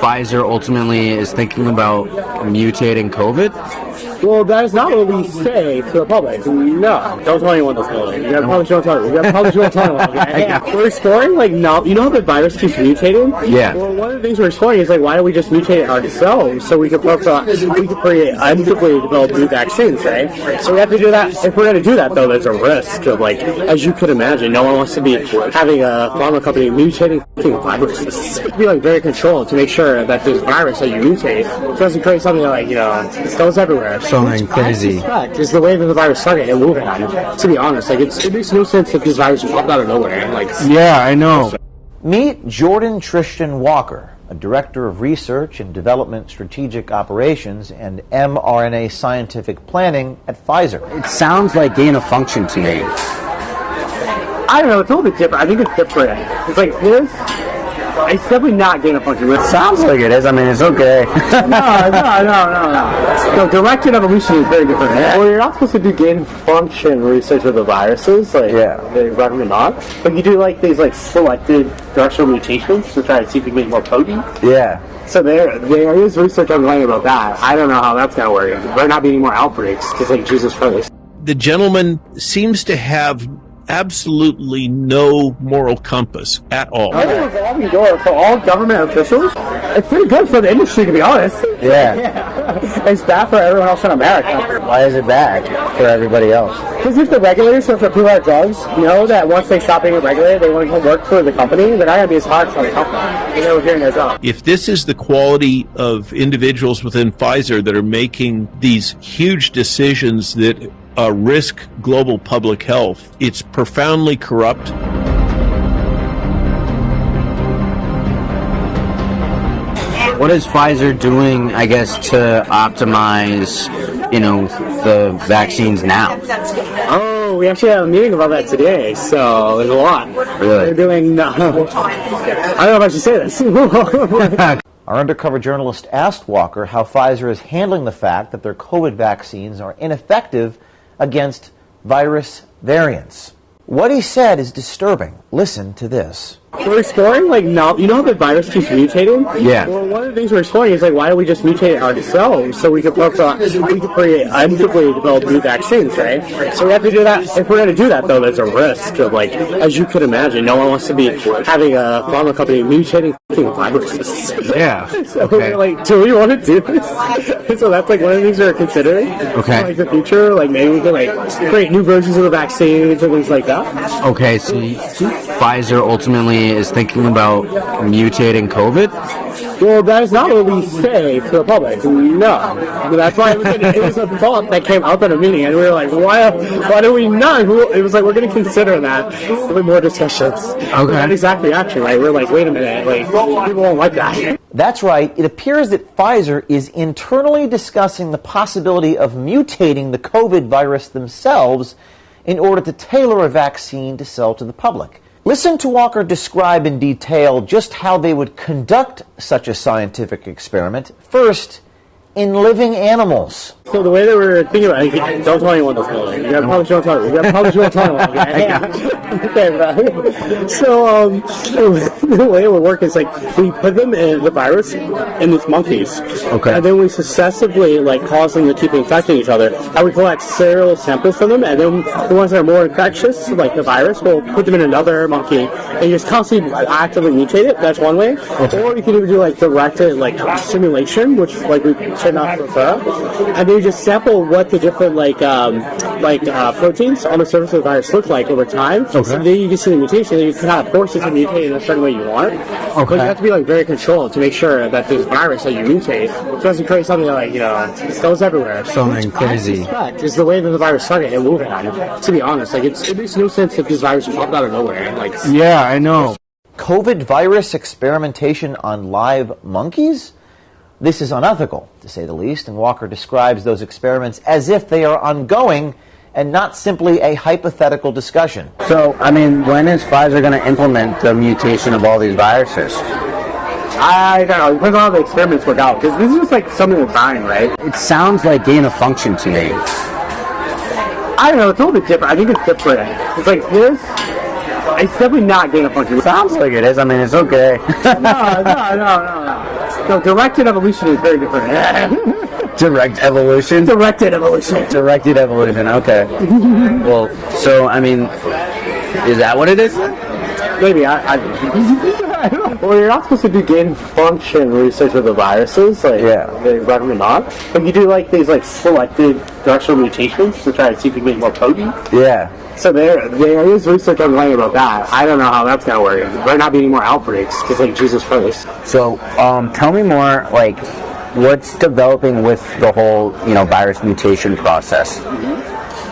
Pfizer ultimately is thinking about mutating COVID? Well, that is not what we say to the public. No, don't tell anyone this building. You probably shouldn't tell anyone. You probably shouldn't tell anyone. Okay? We're exploring, like, no, you know how the virus keeps mutating? Yeah. Well, one of the things we're exploring is, like, why don't we just mutate it ourselves so we could create actively develop new vaccines, right? So we have to do that. If we're going to do that, though, there's a risk of, like, as you could imagine, no one wants to be having a pharma company mutating viruses. You have to be, like, very controlled to make sure that this virus that you mutate doesn't create something that, like, it goes everywhere. Something crazy. Is the way that the virus started in Wuhan. To be honest, like it makes no sense that this virus popped out of nowhere. Like, yeah, I know. Meet Jordan Trishtan Walker, a director of research and development, strategic operations, and mRNA scientific planning at Pfizer. It sounds like gain of function to me. I don't know. It's a little bit different. I think it's different. It's like this. It's definitely not gain of function. It sounds like it is. I mean, it's okay. No, directed evolution is very different. Well, you're not supposed to do gain of function research with the viruses. Like, they recommend not. But you do like these like selected directional mutations to try to see if you can make more potent. Yeah. So there is research online about that. I don't know how that's going to work. There might not be any more outbreaks because, like, Jesus Christ. The gentleman seems to have absolutely no moral compass at all. I think a revolving door for all government officials. It's pretty good for the industry, to be honest. Yeah. It's bad for everyone else in America. Why is it bad for everybody else? Because if the regulators for people that drugs know that once they stop being regulated, they want to come work for the company, they're not going to be as hard for the company. They're hearing their job. If this is the quality of individuals within Pfizer that are making these huge decisions that risk global public health, it's profoundly corrupt. What is Pfizer doing, I guess, to optimize, the vaccines now? Oh, we actually had a meeting about that today, so there's a lot. Really? They're doing, I don't know if I should say this. Our undercover journalist asked Walker how Pfizer is handling the fact that their COVID vaccines are ineffective against virus variants. What he said is disturbing. Listen to this. We're exploring, like, now, you know how the virus keeps mutating? Yeah. Well, one of the things we're exploring is, like, why don't we just mutate it ourselves so we could create actively develop new vaccines, right? So we have to do that. If we're going to do that, though, there's a risk of, like, as you could imagine, no one wants to be having a pharma company mutating viruses. Yeah. So we're like, do we want to do this? So that's, like, one of the things we're considering. Okay. Like, the future, like, maybe we could, like, create new versions of the vaccines and things like that. Okay, so Pfizer ultimately is thinking about mutating COVID? Well, that is not what we say to the public. No. That's why it was a thought that came up at a meeting, and we were like, why do we not? It was like, we're going to consider that with more discussions. Okay. That exact reaction, right? We're like, wait a minute, like, people won't like that. That's right. It appears that Pfizer is internally discussing the possibility of mutating the COVID virus themselves in order to tailor a vaccine to sell to the public. Listen to Walker describe in detail just how they would conduct such a scientific experiment, first in living animals. So the way that we're thinking about it, don't tell anyone this building. You probably shouldn't tell anyone. You probably shouldn't tell anyone. Okay, bro. So the way it would work is, like, we put them in the virus in these monkeys. Okay. And then we successively, like, cause them to keep infecting each other. And we collect serial samples from them, and then the ones that are more infectious, like the virus, we'll put them in another monkey and just constantly actively mutate it. That's one way. Okay. Or you can even do, like, directed, like, simulation, which, like, we should not prefer. And then you just sample what the different proteins on the surface of the virus look like over time. Okay. So then you can see the mutation, and you can kind of force it to mutate in a certain way you want. Okay. But you have to be, like, very controlled to make sure that this virus that you mutate doesn't create something that, like, it goes everywhere. Something crazy. Is the way that the virus started in Wuhan. To be honest, like, it makes no sense if this virus popped out of nowhere. Like, yeah, I know. COVID virus experimentation on live monkeys? This is unethical, to say the least, and Walker describes those experiments as if they are ongoing and not simply a hypothetical discussion. So, I mean, when is Pfizer going to implement the mutation of all these viruses? I don't know. It depends on how the experiments work out, because this is just, like, something we're trying, right? It sounds like gain of function to me. I don't know. It's a little bit different. I think it's different. It's like this. It's definitely not gain of function. Sounds like it is. I mean, it's okay. No. No, directed evolution is very different. Direct evolution? Directed evolution. Directed evolution, okay. Well, so, I mean, is that what it is? Maybe. Well, you're not supposed to do gain function research with the viruses. Like, Yeah. they recommend not. But you do, like, these, like, selected directional mutations to try to see if you can make more potent. Yeah. So there is research online about that. I don't know how that's going to work. There might not be any more outbreaks, because, like, Jesus Christ. So, tell me more, like, what's developing with the whole, virus mutation process?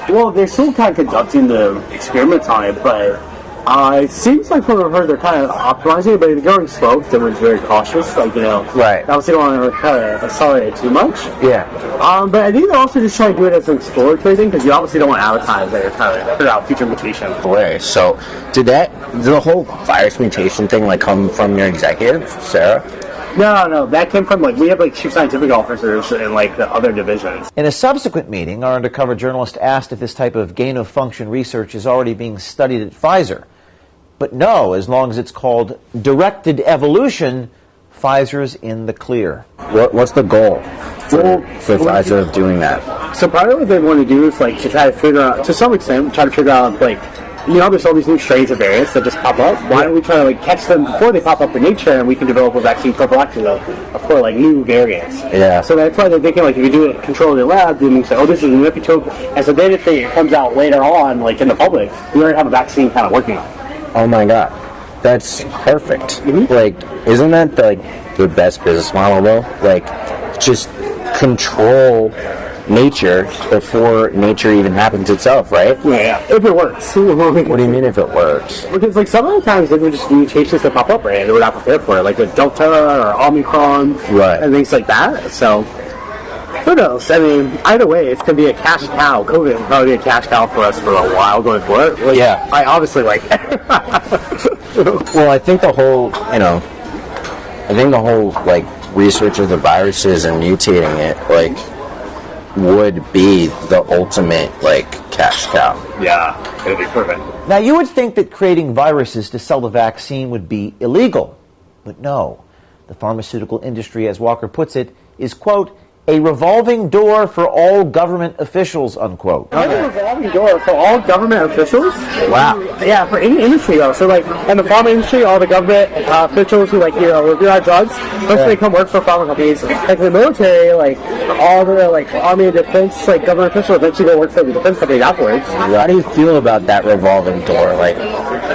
Well, they're still kind of conducting the experiments on it, but it seems like from what I've heard, they're kind of optimizing it, but they're going slow. Everyone's very cautious, like, Right. Obviously, don't want to kind of accelerate it too much. Yeah. But I think they're also just trying to do it as an exploratory thing, because you obviously don't want to advertise that you're trying to figure out future mutations. Wait, so did the whole virus mutation thing, like, come from your executive, Sarah? No, that came from, like, we have, like, chief scientific officers in, like, the other divisions. In a subsequent meeting, our undercover journalist asked if this type of gain-of-function research is already being studied at Pfizer. But no, as long as it's called directed evolution, Pfizer's in the clear. What's the goal for Pfizer of doing that? So part of what they want to do is, like, to try to figure out, to some extent, try to figure out, like, there's all these new strains of variants that just pop up. Why don't we try to, like, catch them before they pop up in nature, and we can develop a vaccine prophylactic for, like, new variants. Yeah. So that's why they're thinking, like, if you do it controlled in the lab, then you say, oh, this is a new epitope. And so then if it comes out later on, like, in the public, we already have a vaccine kind of working on it. Oh my god. That's perfect. Mm-hmm. Like, isn't that, the best business model, though? Like, just control nature before nature even happens itself, right? Yeah. If it works. What do you mean if it works? Because, like, some of the times, there are just mutations that pop up, right? And we're not prepared for it, like with Delta or Omicron, Right. and things like that. So, who knows? I mean, either way, it's going to be a cash cow. COVID will probably be a cash cow for us for a while going forward. Like, Yeah. I obviously like it. Well, I think the whole, like, research of the viruses and mutating it, like, would be the ultimate, like, cash cow. Yeah, it'll be perfect. Now, you would think that creating viruses to sell the vaccine would be illegal. But no. The pharmaceutical industry, as Walker puts it, is, quote, a revolving door for all government officials, unquote. A revolving door for all government officials? Wow. Yeah, for any industry, though. So, like, in the pharma industry, all the government officials who, like, review our drugs, they come work for pharma companies. Like, in the military, like, all the, like, Army and Defense, like, government officials eventually go work for the defense companies afterwards. How do you feel about that revolving door? Like,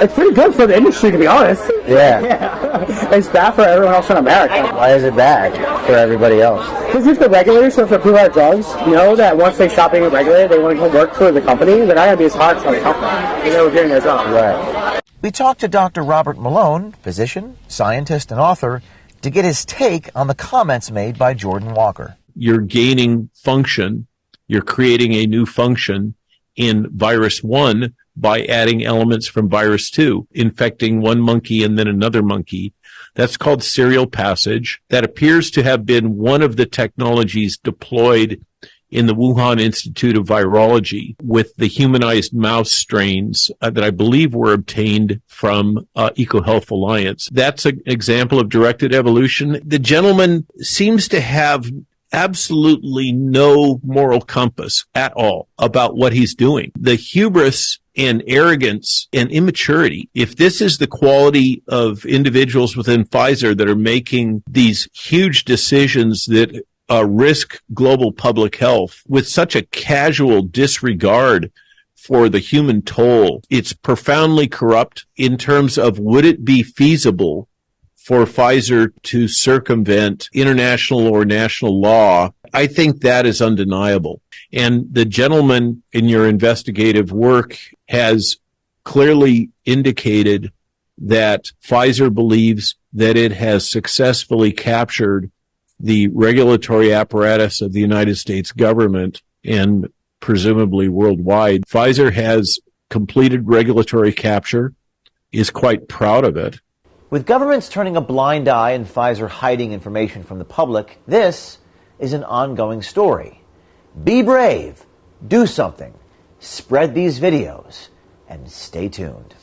It's pretty good for the industry, to be honest. yeah. It's bad for everyone else in America. Why is it bad for everybody else? Because if the regulators who approve our drugs know that once they stop being regulated, they want to come work for the company, they're not going to be as hard for the company. They're doing their job. Right. We talked to Dr. Robert Malone, physician, scientist, and author, to get his take on the comments made by Jordan Walker. You're gaining function. You're creating a new function in virus 1 by adding elements from virus 2, infecting one monkey and then another monkey. That's called serial passage. That appears to have been one of the technologies deployed in the Wuhan Institute of Virology with the humanized mouse strains that I believe were obtained from EcoHealth Alliance. That's an example of directed evolution. The gentleman seems to have absolutely no moral compass at all about what he's doing. The hubris and arrogance and immaturity. If this is the quality of individuals within Pfizer that are making these huge decisions that risk global public health with such a casual disregard for the human toll, it's profoundly corrupt in terms of would it be feasible for Pfizer to circumvent international or national law. I think that is undeniable. And the gentleman in your investigative work has clearly indicated that Pfizer believes that it has successfully captured the regulatory apparatus of the United States government and presumably worldwide. Pfizer has completed regulatory capture, is quite proud of it. With governments turning a blind eye and Pfizer hiding information from the public, this is an ongoing story. Be brave, do something, spread these videos, and stay tuned.